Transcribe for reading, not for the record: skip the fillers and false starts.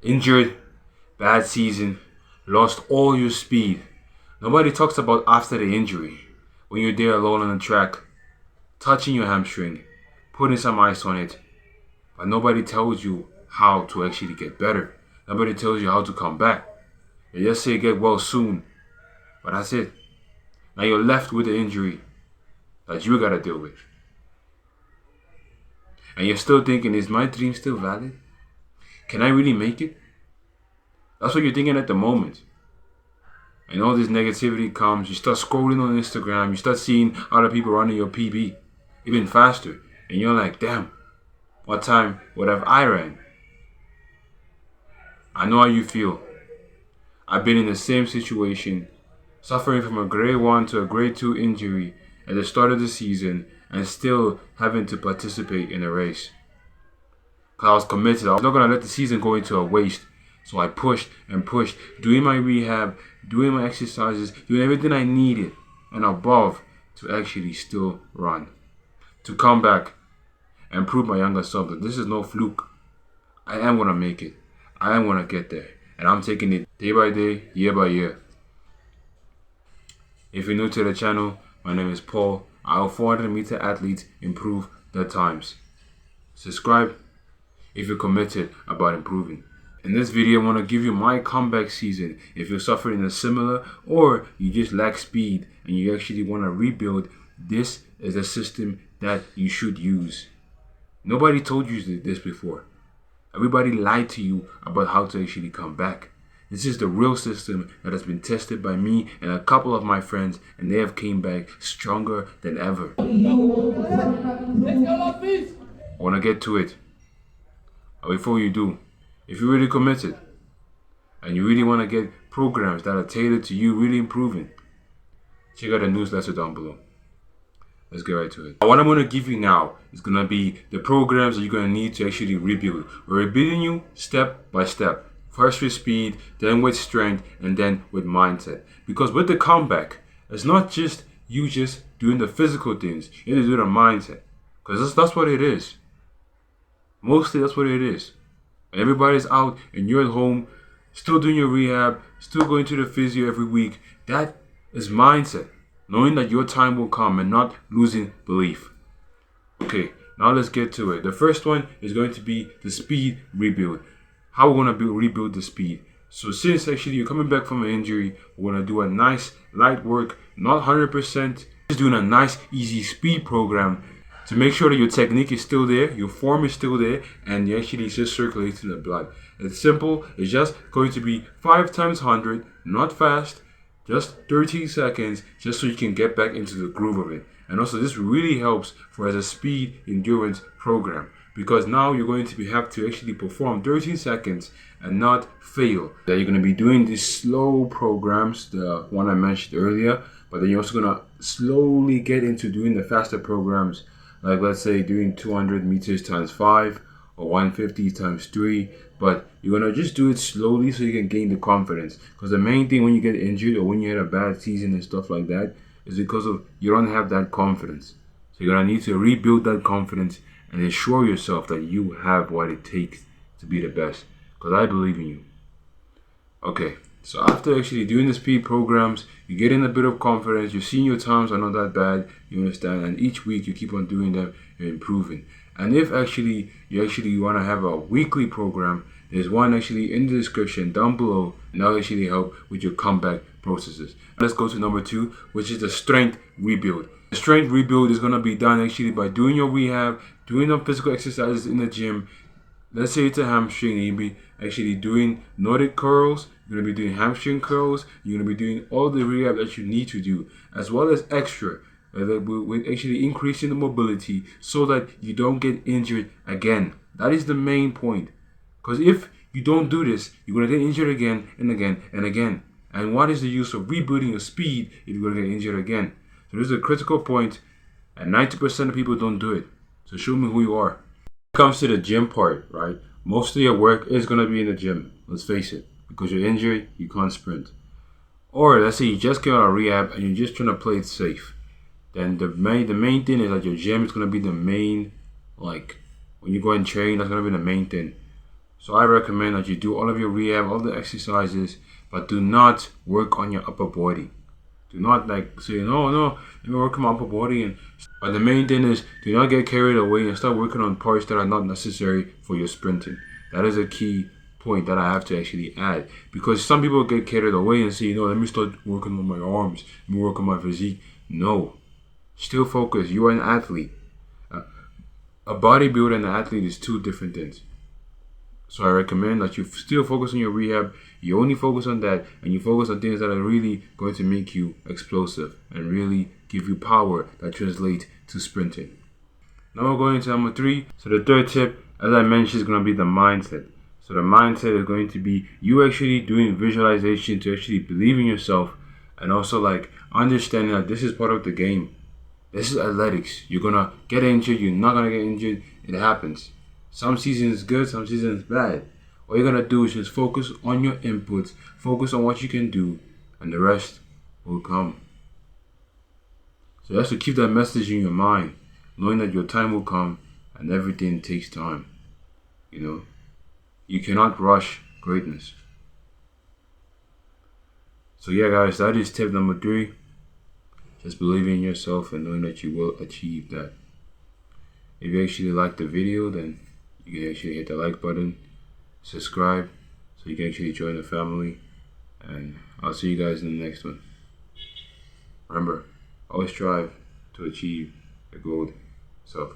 Injured, bad season, lost all your speed. Nobody talks about after the injury, when you're there alone on the track, touching your hamstring, putting some ice on it, but nobody tells you how to actually get better. Nobody tells you how to come back. They just say get well soon, but that's it. Now you're left with the injury that you gotta deal with. And you're still thinking, is my dream still valid? Can I really make it? That's what you're thinking at the moment. And all this negativity comes, you start scrolling on Instagram, you start seeing other people running your PB even faster. And you're like, damn, what time would have I ran? I know how you feel. I've been in the same situation, suffering from a grade 1 to a grade 2 injury at the start of the season and still having to participate in a race. Because I was committed. I was not going to let the season go into a waste. So I pushed and pushed, doing my rehab, doing my exercises, doing everything I needed and above to actually still run. To come back and prove my younger self that this is no fluke. I am going to make it. I am going to get there. And I'm taking it day by day, year by year. If you're new to the channel, my name is Paul. I help 400-meter athletes improve their times. Subscribe if you're committed about improving. In this video, I want to give you my comeback season. If you're suffering a similar or you just lack speed and you actually want to rebuild, this is a system that you should use. Nobody told you this before. Everybody lied to you about how to actually come back. This is the real system that has been tested by me and a couple of my friends, and they have came back stronger than ever. I want to get to it. But before you do, if you're really committed and you really want to get programs that are tailored to you really improving, check out the newsletter down below. Let's get right to it. What I'm going to give you now is going to be the programs that you're going to need to actually rebuild. We're rebuilding you step by step. First with speed, then with strength, and then with mindset. Because with the comeback, it's not just you just doing the physical things. You need to do the mindset. Because that's what it is. Mostly that's what it is. Everybody's out and you're at home, still doing your rehab, still going to the physio every week. That is mindset. Knowing that your time will come and not losing belief. Okay, now let's get to it. The first one is going to be the speed rebuild. How we're going to rebuild the speed. So since actually you're coming back from an injury, we're going to do a nice light work, not 100%. Just doing a nice easy speed program to make sure that your technique is still there, your form is still there, and you actually just circulating the blood. It's simple. It's just going to be 5 times 100, not fast, just 13 seconds, just so you can get back into the groove of it. And also this really helps for as a speed endurance program, because now you're going to have to actually perform 13 seconds and not fail. That you're going to be doing these slow programs, the one I mentioned earlier, but then you're also going to slowly get into doing the faster programs. Like let's say doing 200 meters times 5 or 150 times 3, but you're going to just do it slowly so you can gain the confidence. Because the main thing when you get injured or when you had a bad season and stuff like that is because of you don't have that confidence. So you're going to need to rebuild that confidence and ensure yourself that you have what it takes to be the best. Because I believe in you. Okay. So after actually doing the speed programs, you get in a bit of confidence, you're seeing your times are not that bad, you understand, and each week you keep on doing them, you're improving. And if actually you want to have a weekly program, there's one actually in the description down below, and that'll actually help with your comeback processes. Let's go to number 2, which is the strength rebuild. The strength rebuild is going to be done actually by doing your rehab, doing some physical exercises in the gym. Let's say it's a hamstring, you'll be actually doing Nordic curls, you're going to be doing hamstring curls, you're going to be doing all the rehab that you need to do, as well as extra, with actually increasing the mobility so that you don't get injured again. That is the main point. Because if you don't do this, you're going to get injured again and again and again. And what is the use of rebuilding your speed if you're going to get injured again? So this is a critical point, and 90% of people don't do it. So show me who you are. When it comes to the gym part, right? Most of your work is going to be in the gym. Let's face it. Because you're injured, you can't sprint. Or let's say you just came out of rehab and you're just trying to play it safe. Then the main thing is that your gym is going to be the main, like, when you go and train, that's going to be the main thing. So I recommend that you do all of your rehab, all the exercises, but do not work on your upper body. Do not like say, no, let me work on my upper body. But the main thing is, do not get carried away and start working on parts that are not necessary for your sprinting. That is a key point that I have to actually add. Because some people get carried away and say, let me start working on my arms, let me work on my physique. No. Still focus. You are an athlete. A bodybuilder and an athlete is two different things. So I recommend that you still focus on your rehab. You only focus on that, and you focus on things that are really going to make you explosive and really give you power that translate to sprinting. Now we're going to number 3. So the third tip, as I mentioned, is going to be the mindset. So the mindset is going to be you actually doing visualization to actually believe in yourself, and also like understanding that this is part of the game. This is athletics. You're gonna get injured. You're not gonna get injured. It happens. Some seasons good, some seasons bad. All you're gonna do is just focus on your inputs, focus on what you can do, and the rest will come. So you have to keep that message in your mind, knowing that your time will come and everything takes time. You cannot rush greatness. So yeah, guys, that is tip number 3. Just believing in yourself and knowing that you will achieve that. If you actually like the video, then you can actually hit the like button, subscribe, so you can actually join the family, and I'll see you guys in the next one. Remember, always strive to achieve your goal self.